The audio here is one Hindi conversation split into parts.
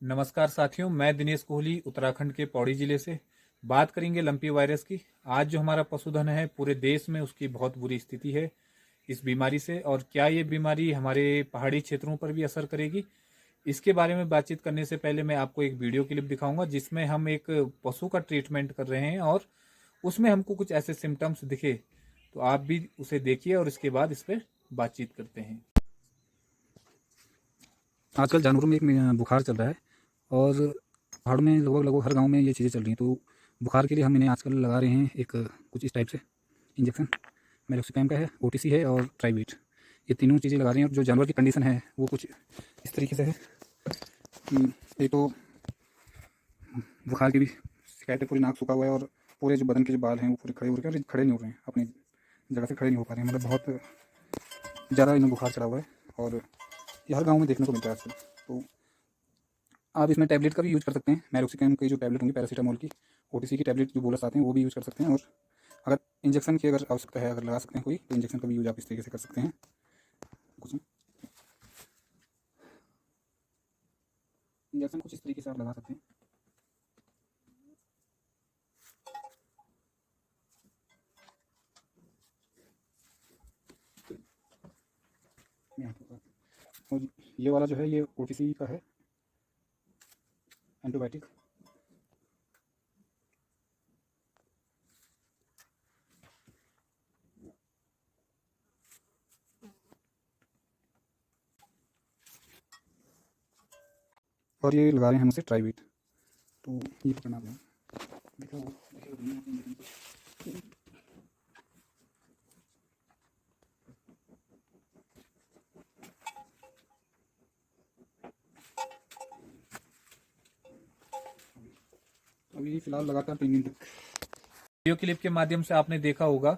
नमस्कार साथियों, मैं दिनेश कोहली उत्तराखंड के पौड़ी जिले से बात करेंगे लंपी वायरस की। आज जो हमारा पशुधन है पूरे देश में उसकी बहुत बुरी स्थिति है इस बीमारी से, और क्या ये बीमारी हमारे पहाड़ी क्षेत्रों पर भी असर करेगी, इसके बारे में बातचीत करने से पहले मैं आपको एक वीडियो क्लिप दिखाऊंगा जिसमें हम एक पशु का ट्रीटमेंट कर रहे हैं और उसमें हमको कुछ ऐसे सिम्टम्स दिखे, तो आप भी उसे देखिए और इसके बाद इस पर बातचीत करते हैं। आजकल जानवरों में एक बुखार चल रहा है और पहाड़ों में लगभग लगभग हर गांव में ये चीज़ें चल रही हैं। तो बुखार के लिए हम इन्हें आजकल लगा रहे हैं एक कुछ इस टाइप से इंजेक्शन। मेरोक्सिपैम का है, ओटीसी है और ट्राइवीट, ये तीनों चीज़ें लगा रहे हैं। और जो जानवर की कंडीशन है वो कुछ इस तरीके से है कि एक तो बुखार की भी शिकायत है, पूरी नाक सूखा हुआ है और पूरे जो बदन के जो बाल हैं वो पूरे खड़े हो रहे हैं, खड़े नहीं हो रहे हैं, अपनी जगह से खड़े नहीं हो पा रहे हैं। मतलब बहुत ज़्यादा इन्हें बुखार चढ़ा हुआ है और ये हर गांव में देखने को मिलता है आजकल। तो आप इसमें टैबलेट का भी यूज़ कर सकते हैं। मेरोक्सिपैम की जो टैबलेट होंगी, पैरासीटामोल की, ओटीसी की टैबलेट जो बोलस आते हैं वो भी यूज़ कर सकते हैं। और अगर इंजेक्शन की अगर आवश्यकता है, अगर लगा सकते हैं कोई, तो इंजेक्शन का भी यूज़ आप इस तरीके से कर सकते हैं। कुछ इंजेक्शन कुछ इस तरीके से आप लगा सकते हैं। और ये वाला जो है ये ओटीसी का है, एंटीबायोटिक। और ये लगा रहे हैं हम उसे ट्राइवीट। तो ये पकड़ना है, अभी फिलहाल लगातार 3 दिन तक। वीडियो क्लिप के माध्यम से आपने देखा होगा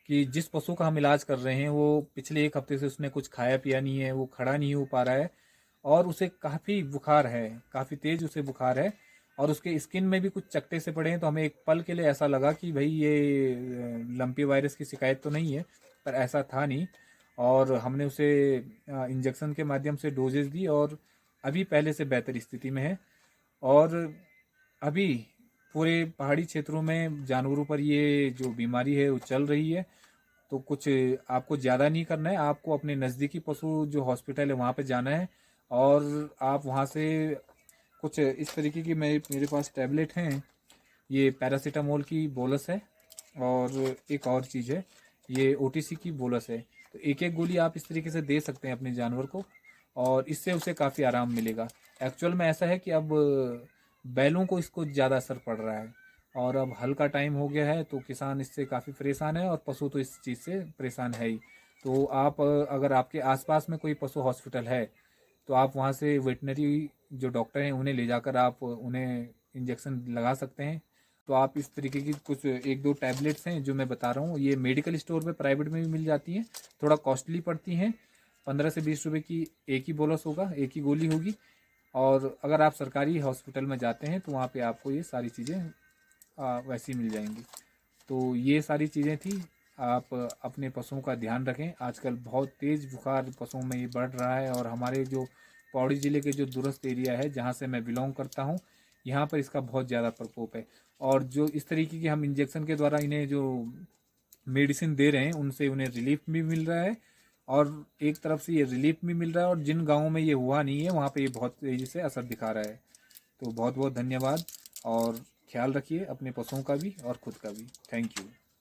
कि जिस पशु का हम इलाज कर रहे हैं वो पिछले 1 हफ्ते से उसने कुछ खाया पिया नहीं है, वो खड़ा नहीं हो पा रहा है और उसे काफ़ी बुखार है, काफ़ी तेज उसे बुखार है और उसके स्किन में भी कुछ चकटे से पड़े हैं। तो हमें एक पल के लिए ऐसा लगा कि भाई ये लंपी वायरस की शिकायत तो नहीं है, पर ऐसा था नहीं। और हमने उसे इंजेक्शन के माध्यम से डोजेज दी और अभी पहले से बेहतर स्थिति में है। और अभी पूरे पहाड़ी क्षेत्रों में जानवरों पर ये जो बीमारी है वो चल रही है। तो कुछ आपको ज़्यादा नहीं करना है, आपको अपने नज़दीकी पशु जो हॉस्पिटल है वहाँ पे जाना है और आप वहाँ से कुछ इस तरीके की मेरे पास टैबलेट हैं। ये पैरासीटामोल की बोलस है और एक और चीज़ है, ये ओटीसी की बोलस है। तो एक एक गोली आप इस तरीके से दे सकते हैं अपने जानवर को और इससे उसे काफ़ी आराम मिलेगा। एक्चुअल में ऐसा है कि अब बैलों को इसको ज़्यादा असर पड़ रहा है और अब हल का टाइम हो गया है, तो किसान इससे काफ़ी परेशान है और पशु तो इस चीज़ से परेशान है ही। तो आप अगर आपके आसपास में कोई पशु हॉस्पिटल है तो आप वहाँ से वेटनरी जो डॉक्टर हैं उन्हें ले जाकर आप उन्हें इंजेक्शन लगा सकते हैं। तो आप इस तरीके की कुछ 1-2 टैबलेट्स हैं जो मैं बता रहा हूँ, ये मेडिकल स्टोर पे प्राइवेट में भी मिल जाती हैं, थोड़ा कॉस्टली पड़ती हैं। 15 से 20 रुपए की एक ही बोलस होगा, एक ही गोली होगी। और अगर आप सरकारी हॉस्पिटल में जाते हैं तो वहाँ पे आपको ये सारी चीज़ें वैसी मिल जाएंगी। तो ये सारी चीज़ें थी। आप अपने पशुओं का ध्यान रखें, आजकल बहुत तेज़ बुखार पशुओं में ये बढ़ रहा है और हमारे जो पौड़ी ज़िले के जो दूरस्थ एरिया है जहाँ से मैं बिलोंग करता हूँ, यहाँ पर इसका बहुत ज़्यादा प्रकोप है। और जो इस तरीके की हम इंजेक्शन के द्वारा इन्हें जो मेडिसिन दे रहे हैं उनसे उन्हें रिलीफ भी मिल रहा है और एक तरफ से ये रिलीफ भी मिल रहा है और जिन गाँवों में ये हुआ नहीं है वहाँ पे ये बहुत तेज़ी से असर दिखा रहा है। तो बहुत बहुत धन्यवाद और ख्याल रखिए अपने पशुओं का भी और खुद का भी। Thank you.